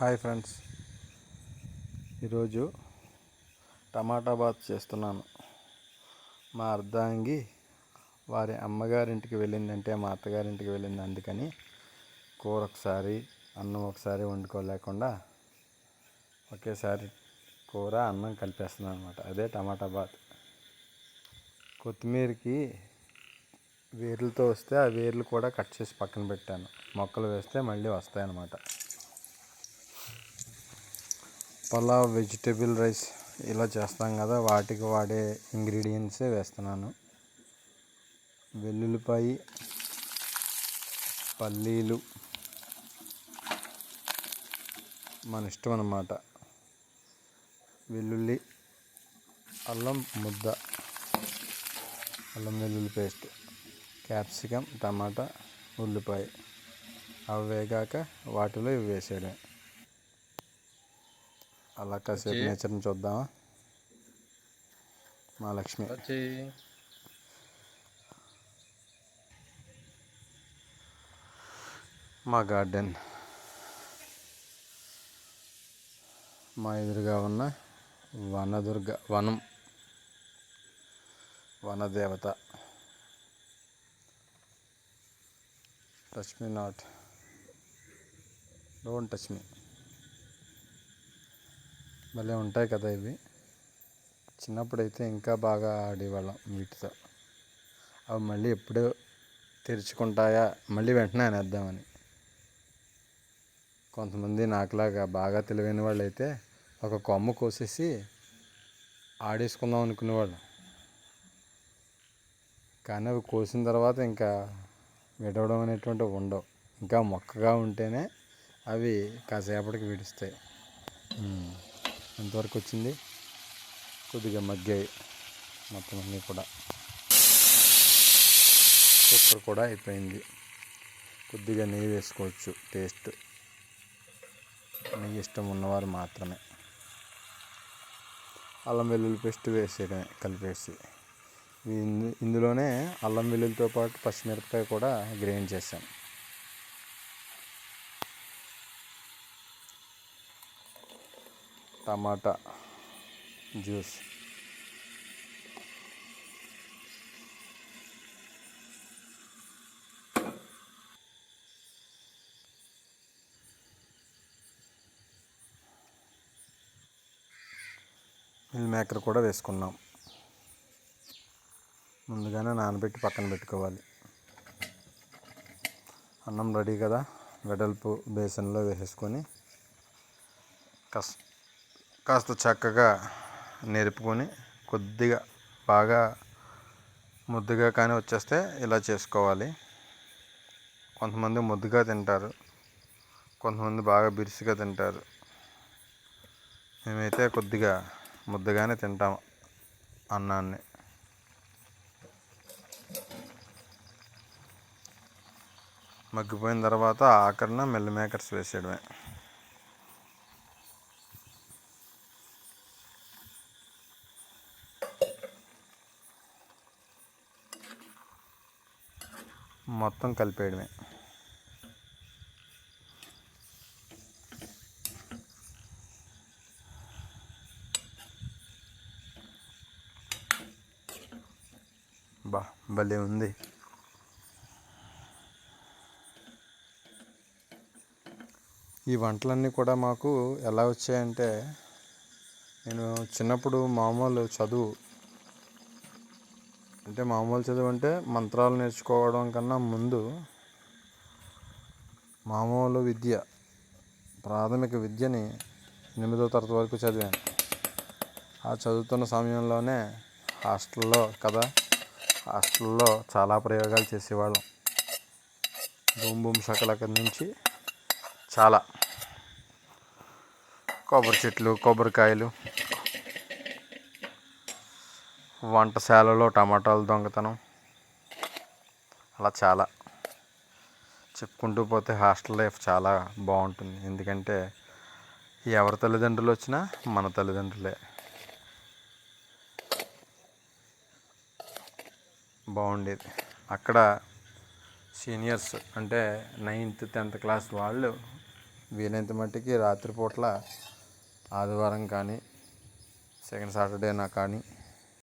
Hi friends, ఈరోజు టమాటా bath చేస్తున్నాను. మా అర్ధాంగి వారి అమ్మగారింటికి వెళ్ళిందంటే మా అత్తగారింటికి వెళ్ళింది. అందుకని కూర ఒకసారి అన్నం ఒకసారి వండుకోలేకుండా ఒకేసారి కూర అన్నం కలిపేస్తున్నాను అనమాట. అదే టమాటా బాత్. కొత్తిమీరకి వేర్లతో వస్తే ఆ వేర్లు కూడా కట్ చేసి పక్కన పెట్టాను. మొక్కలు వేస్తే మళ్ళీ వస్తాయన్నమాట. పలావ్, వెజిటేబుల్ రైస్ ఇలా చేస్తాం కదా, వాటికి వాడే ఇంగ్రీడియంట్సే వేస్తున్నాను. వెల్లుల్లిపాయి, పల్లీలు మన ఇష్టం అన్నమాట. వెల్లుల్లి, అల్లం ముద్ద, అల్లం వెల్లుల్లి పేస్ట్, క్యాప్సికమ్, టమాటా, ఉల్లిపాయ. అవి వేగాక వాటిలో ఇవి వేసేయడం. అలా కాసేపు నేచర్ని చూద్దామా. మా లక్ష్మి మా గార్డెన్, మా ఎదురుగా ఉన్న వనదేవత. Touch me not, don't touch me. భలే ఉంటాయి కదా ఇవి. చిన్నప్పుడైతే ఇంకా బాగా ఆడేవాళ్ళం వీటితో. అవి మళ్ళీ ఎప్పుడో తెరుచుకుంటాయా, మళ్ళీ వెంటనే అనేద్దామని. కొంతమంది నాకులాగా బాగా తెలివైన వాళ్ళు అయితే ఒక కొమ్మ కోసేసి ఆడేసుకుందాం అనుకునేవాళ్ళు. కానీ అవి కోసిన తర్వాత ఇంకా విడవడం అనేటువంటివి ఉండవు. ఇంకా మొక్కగా ఉంటేనే అవి కాసేపటికి విడుస్తాయి. ఎంతవరకు వచ్చింది? కొద్దిగా మగ్గాయి మొత్తం అన్నీ కూడా. కుక్కర్ కూడా అయిపోయింది. కొద్దిగా నెయ్యి వేసుకోవచ్చు, టేస్ట్. నెయ్యి ఇష్టం ఉన్నవారు మాత్రమే. అల్లం వెల్లుల్లి పేస్ట్ వేసేయడమే కలిపేసి. ఇందులోనే అల్లం వెల్లుల్లితో పాటు పచ్చిమిరపకాయ కూడా గ్రైండ్ చేశాను. టమాటా జ్యూస్, మిల్ మేకర్ కూడా వేసుకున్నాం. ముందుగానే నానబెట్టి పక్కన పెట్టుకోవాలి. అన్నం రెడీ కదా, వెడల్పు బేసన్లో వేసేసుకొని కాస్త చక్కగా నెరుపుకొని కొద్దిగా బాగా ముద్దగా కానీ వచ్చేస్తే ఇలా చేసుకోవాలి. కొంతమంది ముద్దగా తింటారు, కొంతమంది బాగా బిరుసుగా తింటారు. మేమైతే కొద్దిగా ముద్దగానే తింటాం అన్నాన్ని. మగ్గిపోయిన తర్వాత ఆఖరిన మిల్ మేకర్స్ వేసేయడమే. మొత్తం కలిపేయడమే. భలే ఉంది. ఈ వంటలన్నీ కూడా మాకు ఎలా వచ్చాయంటే, నేను చిన్నప్పుడు మామూలు చదువు అంటే మంత్రాలు నేర్చుకోవడం కన్నా ముందు మామూలు విద్య, ప్రాథమిక విద్యని 8వ తరగతి వరకు చదివాను. ఆ చదువుతున్న సమయంలోనే హాస్టల్లో చాలా ప్రయోగాలు చేసేవాళ్ళం. బూమ్ షకలక నుంచి చాలా కొబ్బరి చెట్లు, కొబ్బరికాయలు, వంటశాలలో టమాటాలు దొంగతనం, అలా చాలా చెప్పుకుంటూ పోతే హాస్టల్ లైఫ్ చాలా బాగుంటుంది. ఎందుకంటే ఎవరి తల్లిదండ్రులు వచ్చినా మన తల్లిదండ్రులే. బాగుండేది. అక్కడ సీనియర్స్ అంటే 9th, 10th క్లాస్ వాళ్ళు వీలైనంత మట్టికి రాత్రిపూట్ల ఆదివారం కానీ సెకండ్ సాటర్డేనా కానీ